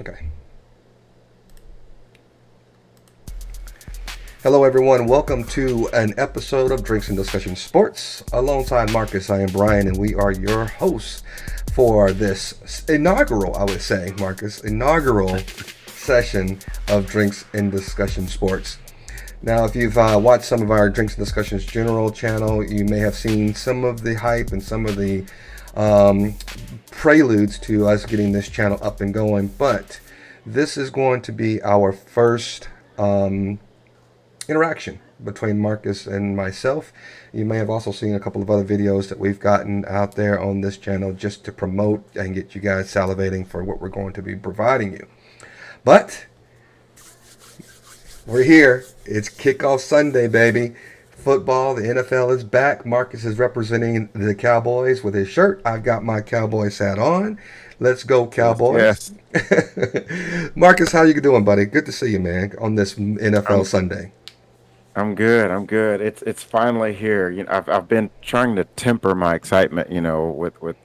Okay. Hello, everyone. Welcome to an episode of Drinks and Discussion Sports. Alongside Marcus, I am Brian, and we are your hosts for this inaugural, I would say, Marcus, inaugural session of Drinks and Discussion Sports. Now, if you've watched some of our Drinks and Discussions general channel, you may have seen some of the hype and some of the um, preludes to us getting this channel up and going. But this is going to be our first interaction between Marcus and myself. You may have also seen a couple of other videos that we've gotten out there on this channel just to promote and get you guys salivating for what we're going to be providing you. But we're here. It's kickoff Sunday, baby. Football, the NFL is back. Marcus is representing the Cowboys with his shirt. I've got my Cowboys hat on. Let's go, Yes, Cowboys. yes. Marcus, how you doing, buddy? Good to see you, man, on this NFL I'm Sunday. I'm good. I'm good. It's finally here. I've been trying to temper my excitement, with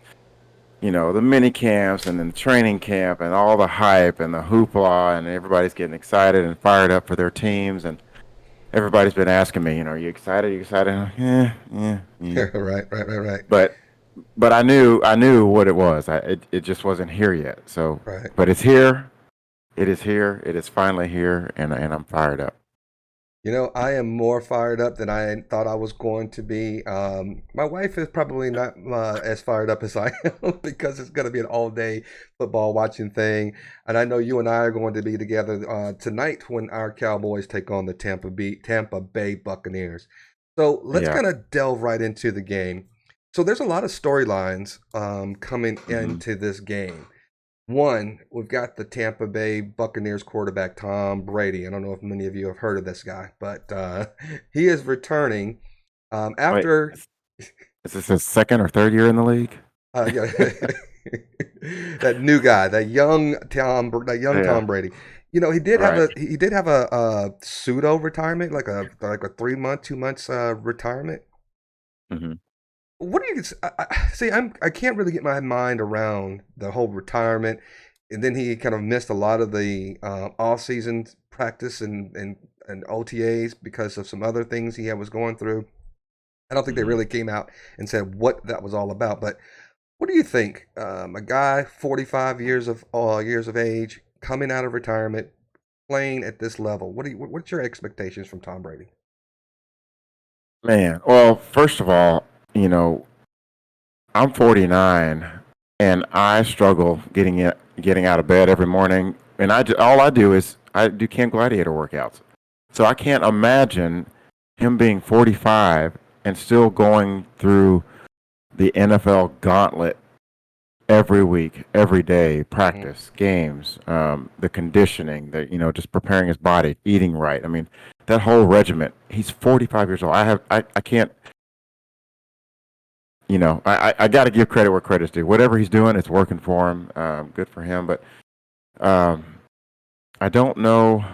the mini camps and then the training camp and all the hype and the hoopla and everybody's getting excited and fired up for their teams and everybody's been asking me, are you excited? Are you excited? I'm like, yeah, yeah, yeah. Right. But but I knew what it was. It just wasn't here yet. So, Right. but it's here. It is here. It is finally here, and I'm fired up. You know, I am more fired up than I thought I was going to be. My wife is probably not as fired up as I am because it's going to be an all-day football watching thing. And I know you and I are going to be together tonight when our Cowboys take on the Tampa Bay Buccaneers. So let's Yeah. kind of delve right into the game. So there's a lot of storylines coming Hmm. into this game. One, we've got the Tampa Bay Buccaneers quarterback, Tom Brady. I don't know if many of you have heard of this guy, but he is returning Wait, after. is this his second or third year in the league? Yeah, that new guy, that young Yeah. Tom Brady. You know, he did have Right. a pseudo retirement, like a 3 month, 2 months retirement. Hmm. What do you see? I can't really get my mind around the whole retirement, and then he kind of missed a lot of the off season practice and OTAs because of some other things was going through. I don't think they Hmm. really came out and said what that was all about. But what do you think? A guy 45 years of age coming out of retirement, playing at this level. What's your expectations from Tom Brady? Man, well, first of all, you know, I'm 49 and I struggle getting out of bed every morning. And all I do is I do Camp Gladiator workouts. So I can't imagine him being 45 and still going through the NFL gauntlet every week, every day, Hmm. practice, games, the conditioning, just preparing his body, eating right. I mean, that whole regiment. He's 45 years old. I can't, I got to give credit where credit's due. Whatever he's doing, it's working for him. Good for him. But um, I don't know.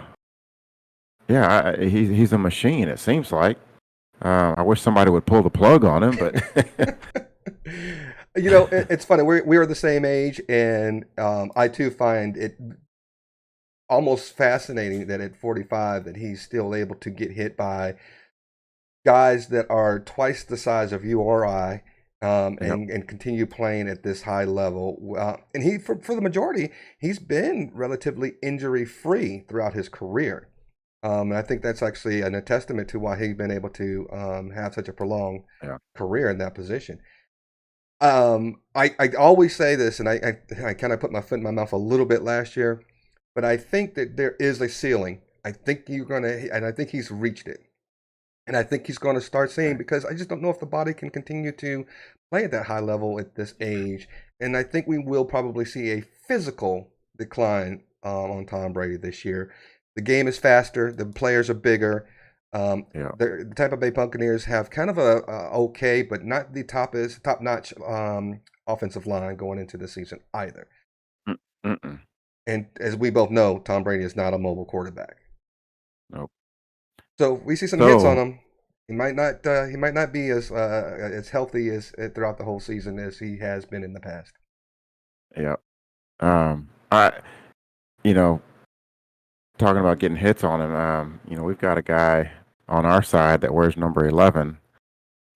Yeah, he's a machine. It seems like. I wish somebody would pull the plug on him, but You know, it's funny. We are the same age, and I too find it almost fascinating that at 45 that he's still able to get hit by guys that are twice the size of you or I, yep. and continue playing at this high level. And for the majority, he's been relatively injury free throughout his career. And I think that's actually a testament to why he's been able to have such a prolonged Yeah. career in that position. I always say this, and I kind of put my foot in my mouth a little bit last year, but I think that there is a ceiling. And I think he's reached it. And I think he's going to start seeing Okay. because I just don't know if the body can continue to play at that high level at this age. And I think we will probably see a physical decline on Tom Brady this year. The game is faster, the players are bigger. Um, Yeah. the Tampa Bay Buccaneers have kind of a okay, but not the top notch offensive line going into the season either. Mm-mm. And as we both know, Tom Brady is not a mobile quarterback. Nope. So we see some hits on So, him. He might not be as healthy as throughout the whole season as he has been in the past. yeah. I you know, talking about getting hits on him, we've got a guy on our side that wears number 11,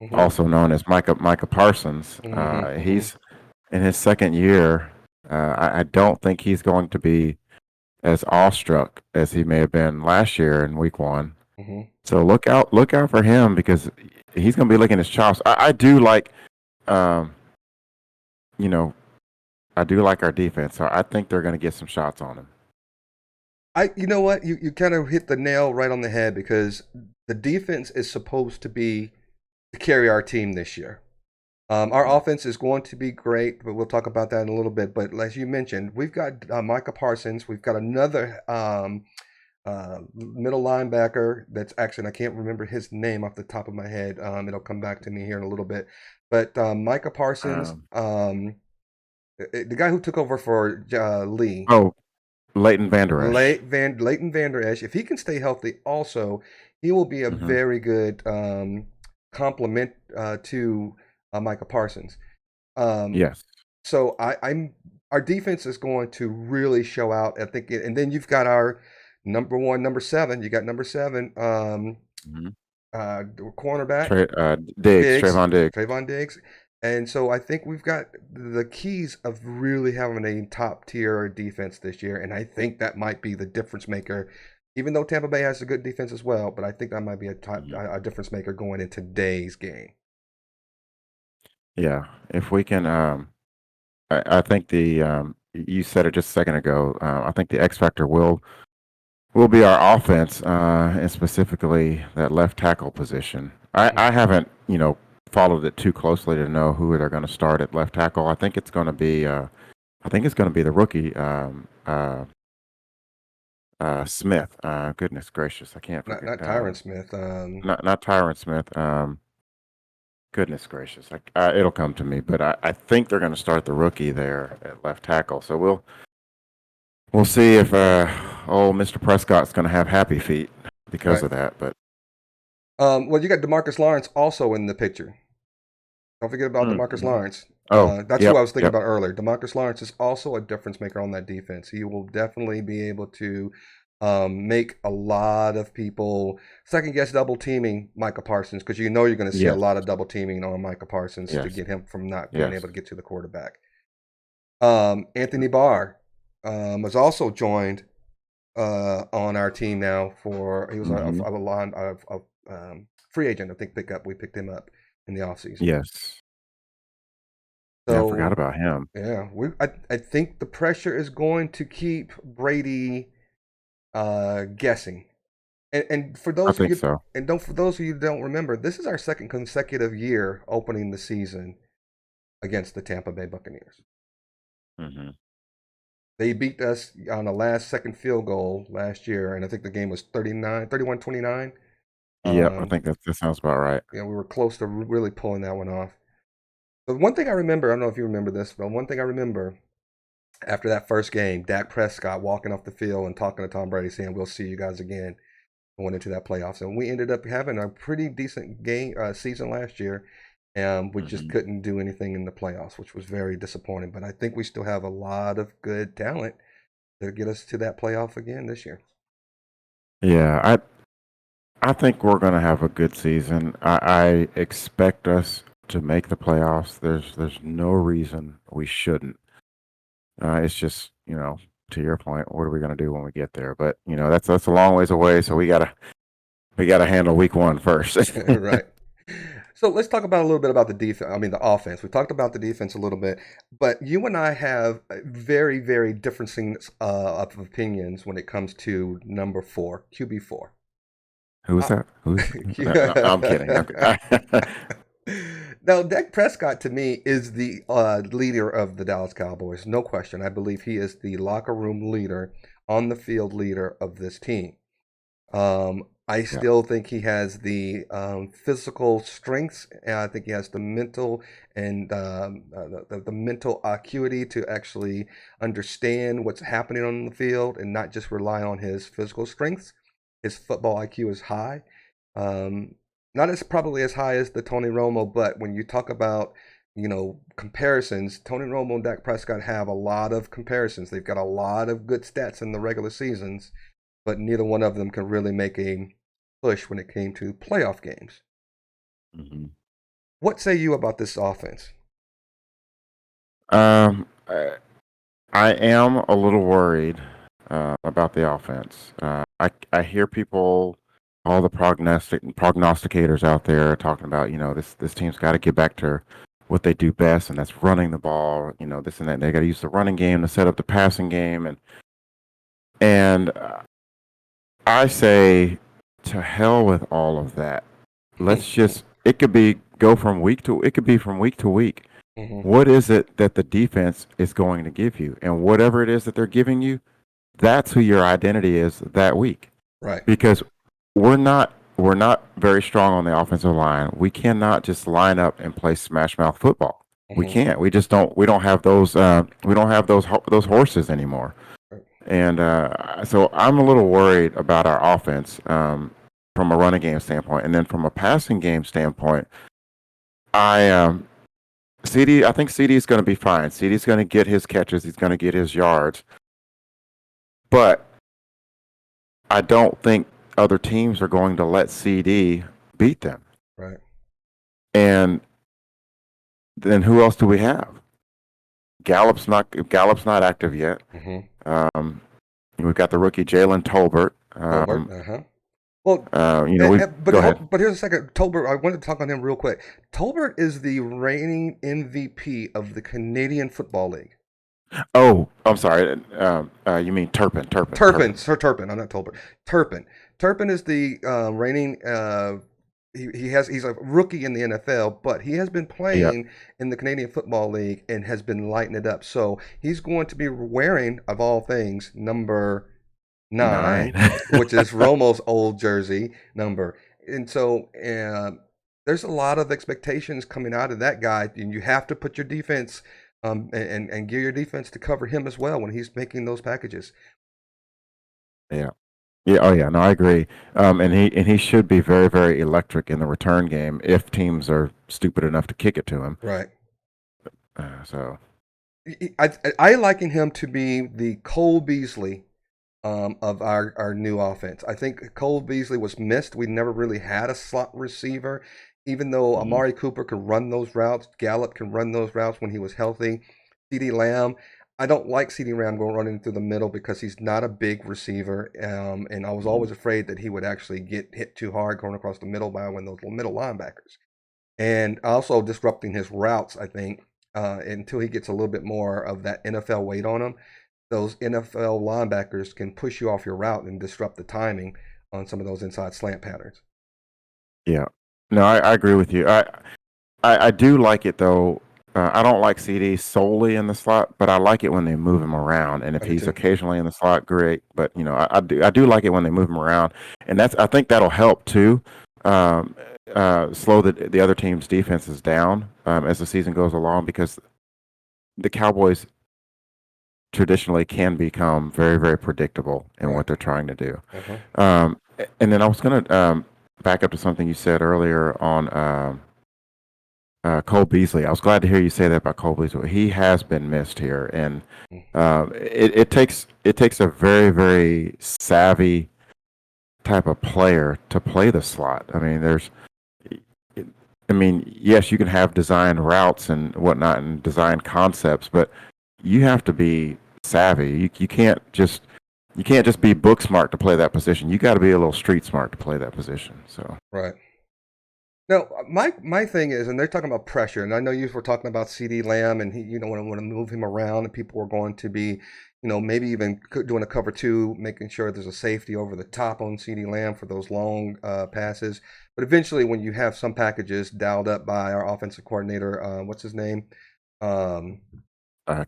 Mm-hmm. also known as Micah Parsons. Mm-hmm. Mm-hmm. He's in his second year. I don't think he's going to be as awestruck as he may have been last year in week one. Mm-hmm. So look out for him because he's going to be licking his chops. I do like, um, you know, I do like our defense. So I think they're going to get some shots on him. You know what? You kind of hit the nail right on the head because the defense is supposed to be to carry our team this year. Our Mhm. offense is going to be great, but we'll talk about that in a little bit. But as you mentioned, we've got Micah Parsons. We've got another middle linebacker that's actually, I can't remember his name off the top of my head. It'll come back to me here in a little bit. But Micah Parsons, Um, the guy who took over for Lee, oh, Leighton Vander Esch. Leighton Vander Esch, if he can stay healthy, also, he will be a Hmm. very good complement to Micah Parsons. Um, Yes. so I'm our defense is going to really show out. I think, and then you've got our number one, number seven. You got number seven, Hmm. cornerback Diggs, Diggs, Trayvon Diggs. Trayvon Diggs, and so I think we've got the keys of really having a top tier defense this year, and I think that might be the difference maker. Even though Tampa Bay has a good defense as well, but I think that might be Hmm. a difference maker going in today's game. Yeah. If we can, I think you said it just a second ago. I think the X factor will be our offense, and specifically that left tackle position. I haven't, followed it too closely to know who they're going to start at left tackle. I think it's going to be the rookie, Smith. Goodness gracious, I can't forget. Not Tyron Smith. Not Tyron Smith. Goodness gracious, it'll come to me. But I think they're going to start the rookie there at left tackle. So we'll see if old Mr. Prescott's going to have happy feet because Right. of that. But Well, you got Demarcus Lawrence also in the picture. Don't forget about Demarcus mm-hmm. Lawrence. Oh, That's who I yep, was thinking yep. about earlier. Demarcus Lawrence is also a difference maker on that defense. He will definitely be able to make a lot of people second guess double teaming Micah Parsons because you know you're going to see a Yes, lot of double teaming on Micah Parsons to yes, get him from not being yes. able to get to the quarterback. Anthony Barr has also joined on our team now for he was Hmm. a free agent. I think we picked him up in the offseason. Yes. Yeah, I forgot So about him. yeah, I think the pressure is going to keep Brady guessing. And for I those of think you so. and don't for those of you who don't remember, this is our second consecutive year opening the season against the Tampa Bay Buccaneers. Hmm. They beat us on the last second field goal last year, and I think the game was 31-29. Yep, I Um, think that sounds about right. we were close to really pulling that one off. But one thing I remember, I don't know if you remember this, but one thing I remember after that first game, Dak Prescott walking off the field and talking to Tom Brady, saying, "We'll see you guys again." Going into that playoffs, and we ended up having a pretty decent game season last year, and we just Hmm. couldn't do anything in the playoffs, which was very disappointing. But I think we still have a lot of good talent to get us to that playoff again this year. Yeah, I think we're going to have a good season. I expect us to make the playoffs. There's no reason we shouldn't. It's just, to your point, what are we going to do when we get there? But that's a long ways away. So we gotta handle week one first. Right. So let's talk about a little bit about the defense. I mean, the offense. We talked about the defense a little bit, but you and I have very, very different things of opinions when it comes to number four, QB4. Who's Uh, that? Who's? No, I'm kidding. Now, Dak Prescott to me is the leader of the Dallas Cowboys, no question. I believe he is the locker room leader, on the field leader of this team. I Yeah. still think he has the physical strengths, and I think he has the mental and the mental acuity to actually understand what's happening on the field and not just rely on his physical strengths. His football IQ is high, um, not as probably as high as the Tony Romo, but when you talk about comparisons. Tony Romo and Dak Prescott have a lot of comparisons. They've got a lot of good stats in the regular seasons, but neither one of them can really make a push when it came to playoff games. Hmm. What say you about this offense? Um, I, I am a little worried about the offense. I hear people, all the prognosticators out there talking about, this team's got to get back to what they do best, and that's running the ball. This and that. They got to use the running game to set up the passing game, and I say to hell with all of that. Let's just. It could be go from week to. It could be from week to week. Hmm. What is it that the defense is going to give you, and whatever it is that they're giving you, that's who your identity is that week. Right. Because we're not very strong on the offensive line. We cannot just line up and play smash mouth football. We Hmm. can't. We just don't. We don't have those. We don't have those horses anymore. And so I'm a little worried about our offense from a running game standpoint, and then from a passing game standpoint, I CD. I think CD is going to be fine. CD's going to get his catches. He's going to get his yards, but I don't think other teams are going to let CD beat them. Right. And then who else do we have? Gallup's not active yet. Hmm. We've got the rookie Jalen Tolbert. Tolbert. Uh-huh. Well, We but go ahead. but here's a second. Tolbert, I wanted to talk on him real quick. Tolbert is the reigning MVP of the Canadian Football League. Oh, I'm sorry. You mean Turpin? Turpin, Sir Turpin. I'm not Tolbert. Turpin. Turpin is the reigning. He's a rookie in the NFL, but he has been Yeah, playing in the Canadian Football League and has been lighting it up. So he's going to be wearing, of all things, number 9, 9. which is Romo's old jersey number. And so there's a lot of expectations coming out of that guy, and you have to put your defense and gear your defense to cover him as well when he's making those packages. Yeah. Yeah. Oh, yeah. No, I agree. And he should be very, very electric in the return game if teams are stupid enough to kick it to him. Right. So I liken him to be the Cole Beasley of our new offense. I think Cole Beasley was missed. We never really had a slot receiver, even though mhm. Amari Cooper could run those routes. Gallup can run those routes when he was healthy. CeeDee Lamb, I don't like CeeDee Lamb going running through the middle because he's not a big receiver, and I was Mhm. always afraid that he would actually get hit too hard going across the middle by one of those middle linebackers, and also disrupting his routes. I think until he gets a little bit more of that NFL weight on him, those NFL linebackers can push you off your route and disrupt the timing on some of those inside slant patterns. Yeah. No, I agree with you. I do like it though. I don't like CD solely in the slot, but I like it when they move him around. And if I do he's too. occasionally in the slot, great. But I do like it when they move him around, and I think that'll help too. Um, Slow the other team's defenses down as the season goes along because the Cowboys traditionally can become very, very predictable in Right. what they're trying to do. Uh-huh. And then I was going to back up to something you said earlier on Cole Beasley. I was glad to hear you say that about Cole Beasley. He has been missed here, and it takes a very, very savvy type of player to play the slot. Yes, you can have design routes and whatnot and design concepts, but you have to be savvy. You can't just be book smart to play that position. You got to be a little street smart to play that position. So Right. Now, my thing is, and they're talking about pressure, and I know you were talking about C.D. Lamb, and he, want to move him around, and people are going to be, maybe even doing a cover two, making sure there's a safety over the top on C.D. Lamb for those long passes. But eventually, when you have some packages dialed up by our offensive coordinator, what's his name? Um,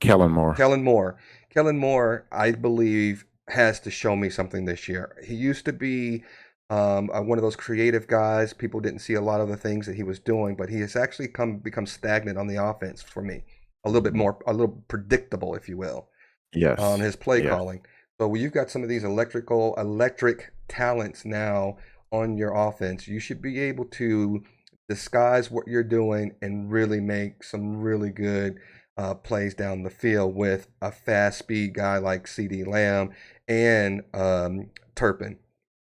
Kellen Moore. Kellen Moore. Kellen Moore, I believe, has to show me something this year. He used to be one of those creative guys. People didn't see a lot of the things that he was doing, but he has actually become stagnant on the offense for me. A little bit Mhm. more, a little predictable, if you will, on Yes. his play Yes. calling. So when you've got some of these electric talents now on your offense, you should be able to disguise what you're doing and really make some really good plays down the field with a fast speed guy like CD Lamb and Turpin.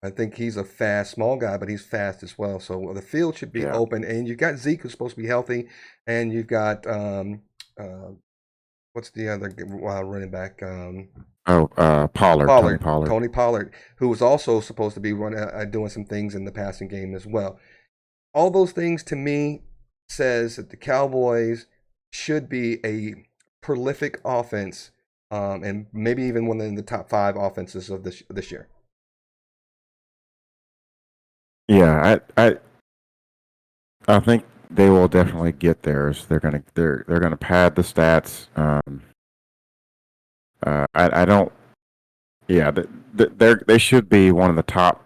I think he's a fast, small guy, but he's fast as well. So the field should be Yeah. open, and you've got Zeke, who's supposed to be healthy, and you've got uh, what's the other running back? Oh, Pollard, Tony Pollard, Pollard. Tony Pollard, who was also supposed to be running, doing some things in the passing game as well. All those things to me says that the Cowboys should be a prolific offense, and maybe even one of the top five offenses of this year. Yeah, I think they will definitely get theirs. They're gonna pad the stats. I don't. Yeah, they should be one of the top.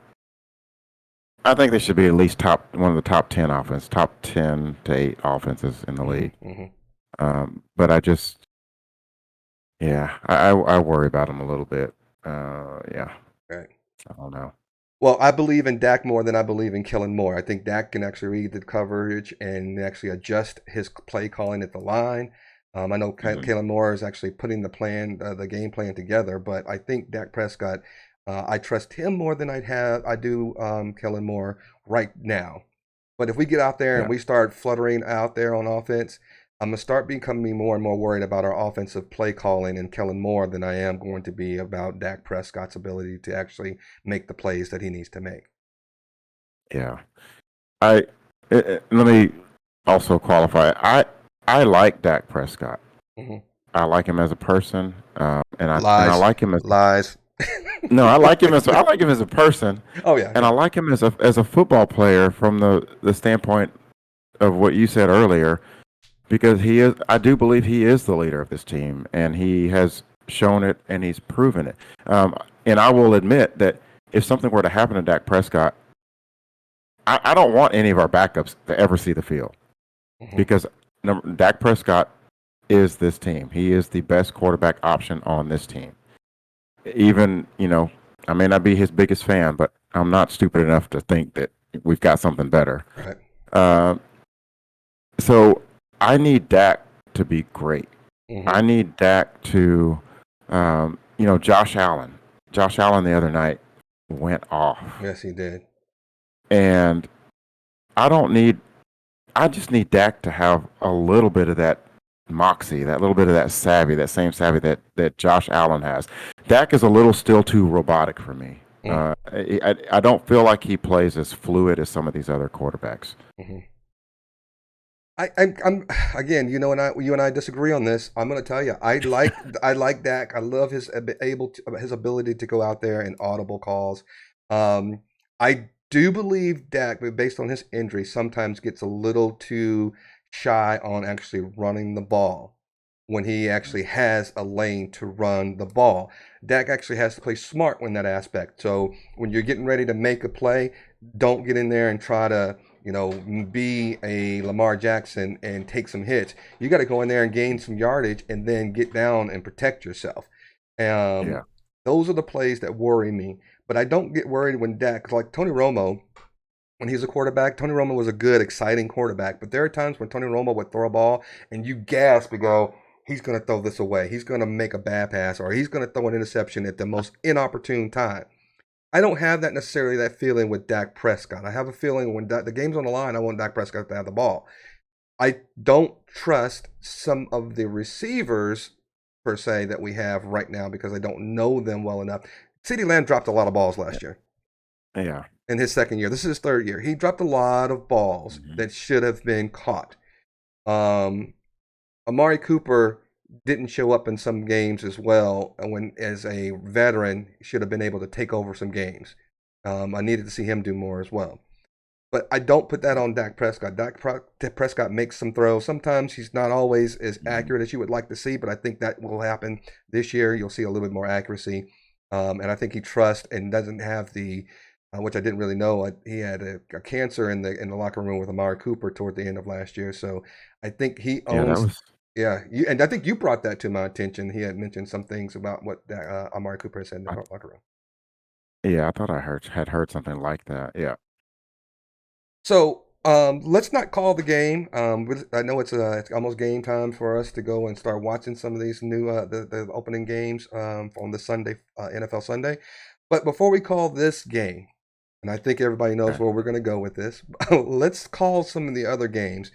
I think they should be at least one of the top 10 top 10 to 8 offenses in the league. Mm-hmm. But I just, yeah, I worry about them a little bit. Yeah, Right. I don't know. Well, I believe in Dak more than I believe in Kellen Moore. I think Dak can actually read the coverage and actually adjust his play calling at the line. I know Mhm. Kellen Moore is actually putting the game plan together, but I think Dak Prescott, I trust him more than I do Kellen Moore right now. But if we get out there and Yeah, we start fluttering out there on offense, I'm gonna start becoming more and more worried about our offensive play calling and Kellen Moore than I am going to be about Dak Prescott's ability to actually make the plays that he needs to make. yeah. I Let me also qualify. I like Dak Prescott. Hmm. I like him as a person, and I Lies, like him as lies. no, I like him as a person, Oh yeah, and I yeah. like him as a football player from the standpoint of what you said earlier, because he is. I do believe he is the leader of this team, and he has shown it, and he's proven it. And I will admit that if something were to happen to Dak Prescott, I don't want any of our backups to ever see the field Hmm. because Dak Prescott is this team. He is the best quarterback option on this team. Even, I may not be his biggest fan, but I'm not stupid enough to think that we've got something better. Right. Uh, so I need Dak to be great. Hmm. I need Dak to, Josh Allen. Josh Allen the other night went off. Yes, he did. And I don't need, I just need Dak to have a little bit of that moxie, that little bit of that savvy, that same savvy that Josh Allen has. Dak is a little still too robotic for me. Mm. I don't feel like he plays as fluid as some of these other quarterbacks. Hmm. I'm again, you and I disagree on this. I'm going to tell you, I like Dak. I love his ability to go out there and audible calls. Um, I do believe Dak, but based on his injury, sometimes gets a little too shy on actually running the ball when he actually has a lane to run the ball. Dak actually has to play smart in that aspect. So when you're getting ready to make a play, don't get in there and try to be a Lamar Jackson and take some hits. You got to go in there and gain some yardage and then get down and protect yourself. Um, Yeah, those are the plays that worry me. But I don't get worried when Dak, like Tony Romo, when he's a quarterback, Tony Romo was a good, exciting quarterback. But there are times when Tony Romo would throw a ball and you gasp and go, he's going to throw this away. He's going to make a bad pass or he's going to throw an interception at the most inopportune time. I don't have that necessarily that feeling with Dak Prescott. I have a feeling when the game's on the line, I want Dak Prescott to have the ball. I don't trust some of the receivers per se that we have right now because I don't know them well enough. CeeDee Lamb dropped a lot of balls last year yeah, in his second year. This is his third year. He dropped a lot of balls hmm that should have been caught. Um, Amari Cooper didn't show up in some games as well. When as a veteran, should have been able to take over some games. I needed to see him do more as well. But I don't put that on Dak Prescott. Prescott makes some throws. Sometimes he's not always as hmm accurate as you would like to see, but I think that will happen this year. You'll see a little bit more accuracy. And I think he trusts and doesn't have which I didn't really know. He had a cancer in the locker room with Amari Cooper toward the end of last year. So I think he yeah. That owns. was Yeah, and I think you brought that to my attention. He had mentioned some things about what Amari Cooper said in the I, locker room. yeah. I thought I heard something like that. Yeah. So Let's not call the game. I know it's almost game time for us to go and start watching some of these new the opening games on the Sunday NFL Sunday. But before we call this game, and I think everybody knows Okay. where we're going to go with this, let's call some of the other games.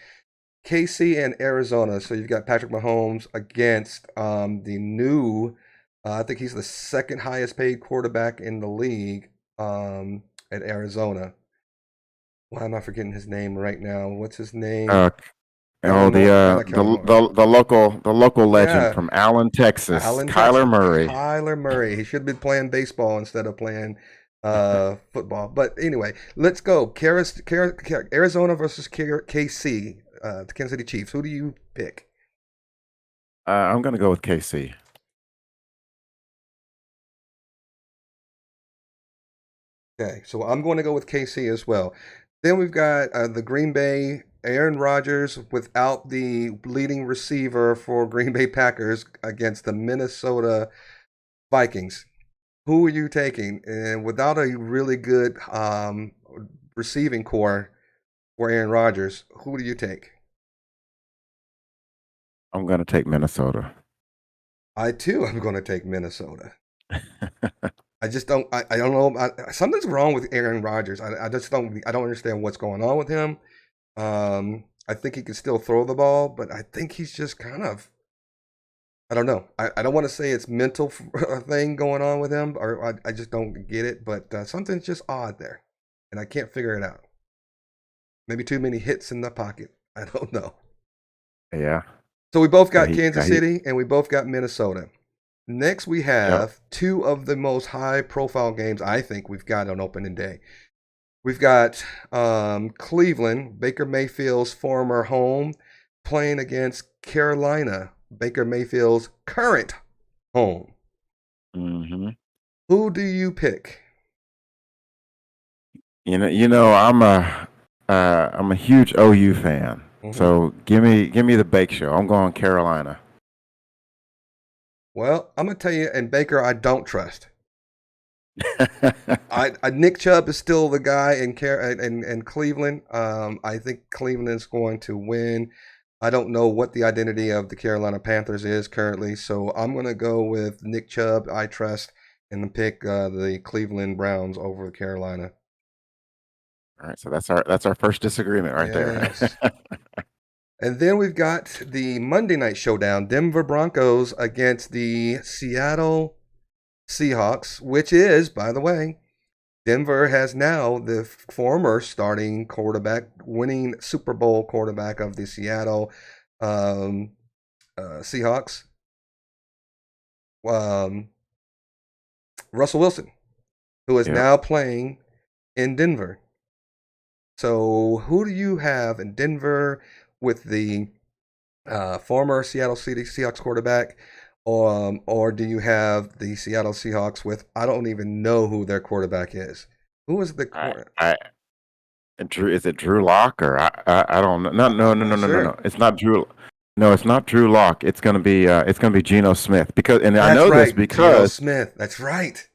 KC and Arizona. So you've got Patrick Mahomes against the new. I think he's the second highest paid quarterback in the league at Arizona. Why am I forgetting his name right now? What's his name? Uh, Kellen oh, Moore. Not Kellen Moore. the local legend Yeah, from Allen, Texas, Allen, Kyler Texas. Murray. Kyler Murray. He should have been playing baseball instead of playing football. But anyway, let's go. Arizona versus KC, the Kansas City Chiefs. Who do you pick? I'm going to go with KC. Okay, so I'm going to go with KC as well. Then we've got the Green Bay Aaron Rodgers without the leading receiver for Green Bay Packers against the Minnesota Vikings. Who are you taking? And without a really good receiving core for Aaron Rodgers, who do you take? I'm going to take Minnesota. I too am going to take Minnesota. I just don't. I don't know. Something's wrong with Aaron Rodgers. I just don't. I don't understand what's going on with him. I think he can still throw the ball, but I think he's just kind of. I don't know. I don't want to say it's mental thing going on with him, or I just don't get it. But something's just odd there, and I can't figure it out. Maybe too many hits in the pocket. I don't know. Yeah. So we both Yeah. got Kansas City, and we both got Minnesota. Next, we Yep. have two of the most high-profile games I think we've got on opening day. We've got Cleveland, Baker Mayfield's former home, playing against Carolina, Baker Mayfield's current home. hmm Who do you pick? I'm a huge OU fan. Mm-hmm. So give me the Bake Show. I'm going Carolina. Well, I'm gonna tell you, and Baker, I don't trust. Nick Chubb is still the guy in Cleveland. I think Cleveland is going to win. I don't know what the identity of the Carolina Panthers is currently, so I'm going to go with Nick Chubb. I trust and pick the Cleveland Browns over Carolina. All right, so that's our first disagreement right there. Yes. And then we've got the Monday night showdown: Denver Broncos against the Seattle Seahawks, which is, by the way, Denver has now the former starting quarterback, winning Super Bowl quarterback of the Seattle um, Seahawks, um, Russell Wilson, who is Yep. now playing in Denver. So, who do you have in Denver with the former Seattle Seahawks quarterback, or do you have the Seattle Seahawks with? I don't even know who their quarterback is. Who is the I, quarter? I Drew, is it Drew Lock or I don't know. No, no, I'm no, no, not no, no, no. sure. It's not Drew. No, it's not Drew Lock. It's gonna be Geno Smith and I That's know this right, Geno Smith. That's right.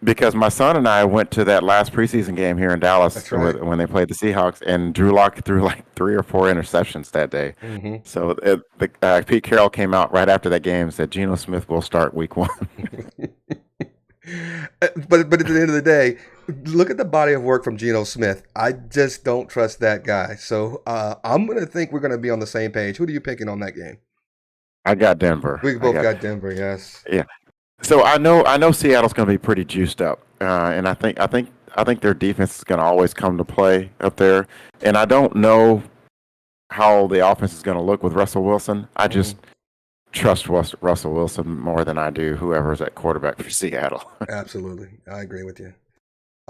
because my son and I went to that last preseason game here in Dallas That's right. when they played the Seahawks, and Drew Lock threw like 3 or 4 interceptions that day. Mm-hmm. So Pete Carroll came out right after that game and said Geno Smith will start week 1. But at the end of the day, look at the body of work from Geno Smith. I just don't trust that guy. So I'm gonna think we're gonna be on the same page. Who are you picking on that game? I got Denver. We both got Denver. Yes. Yeah. So I know Seattle's going to be pretty juiced up, and I think their defense is going to always come to play up there. And I don't know how the offense is going to look with Russell Wilson. I just Mm-hmm. trust Russell Wilson more than I do whoever's at quarterback for Seattle. Absolutely, I agree with you.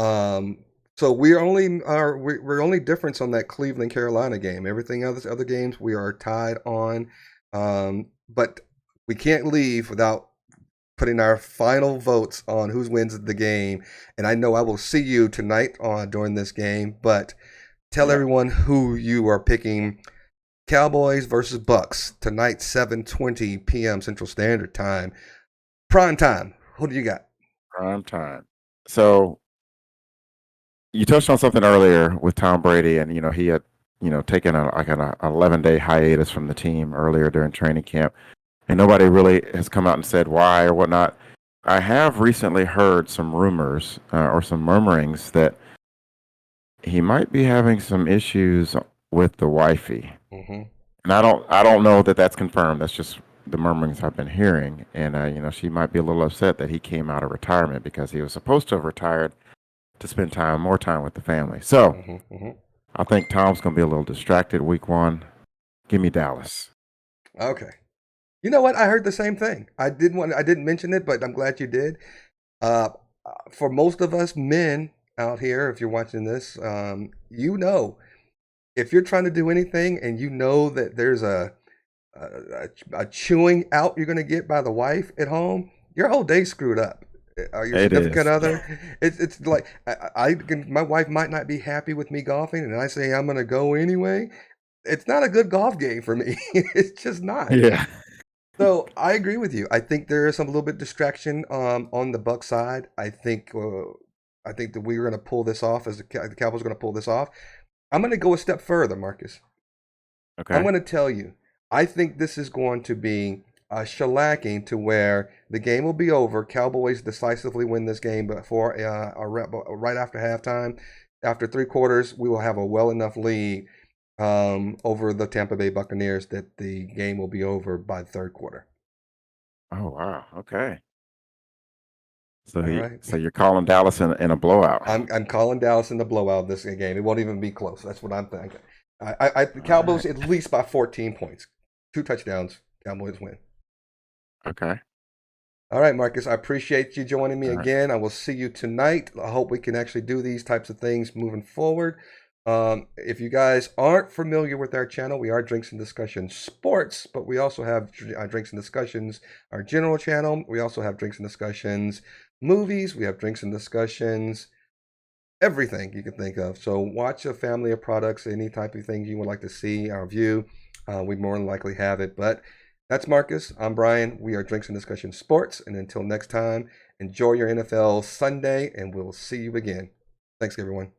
Um, so we're only difference on that Cleveland Carolina game. Everything else, other games, we are tied on. But we can't leave without putting our final votes on who wins the game. And I know I will see you tonight during this game, but tell Yeah. everyone who you are picking. Cowboys versus Bucs tonight, 7:20 p.m. Central Standard Time. Prime time. Who do you got? Prime time. So you touched on something earlier with Tom Brady, and he had taken an 11-day hiatus from the team earlier during training camp, and nobody really has come out and said why or whatnot. I have recently heard some rumors or some murmurings that he might be having some issues with the wifey, Mm-hmm. and I don't know that that's confirmed. That's just the murmurings I've been hearing, and she might be a little upset that he came out of retirement because he was supposed to have retired to spend more time with the family. So Mm-hmm. Mm-hmm. I think Tom's going to be a little distracted week one. Give me Dallas. Okay. You know what? I heard the same thing. I didn't mention it, but I'm glad you did. Uh, for most of us men out here, if you're watching this, if you're trying to do anything and you know that there's a chewing out you're going to get by the wife at home, your whole day's screwed up. Or your It significant is. other, it's like my wife might not be happy with me golfing, and I say I'm going to go anyway. It's not a good golf game for me. It's just not. Yeah. So I agree with you. I think there is some little bit distraction on the Buck side. I think that we're going to pull this off the Cowboys are going to pull this off. I'm going to go a step further, Marcus. I'm Okay. going to tell you. I think this is going to be a shellacking to where the game will be over. Cowboys decisively win this game before right after halftime. After three quarters, we will have a well enough lead over the Tampa Bay Buccaneers that the game will be over by the third quarter. Oh wow. Okay. So All right. so you're calling Dallas in a blowout. I'm calling Dallas in the blowout this game. It won't even be close. That's what I'm thinking. The All Cowboys right. at least by 14 points, 2 touchdowns. Cowboys win. Okay. All right, Marcus. I appreciate you joining me All right. again. I will see you tonight. I hope we can actually do these types of things moving forward. If you guys aren't familiar with our channel, we are Drinks and Discussions Sports, but we also have Drinks and Discussions, our general channel. We also have Drinks and Discussions Movies. We have Drinks and Discussions everything you can think of. So watch a family of products, any type of thing you would like to see our view. We more than likely have it. But that's Marcus. I'm Brian. We are Drinks and Discussion Sports. And until next time, enjoy your NFL Sunday, and we'll see you again. Thanks, everyone.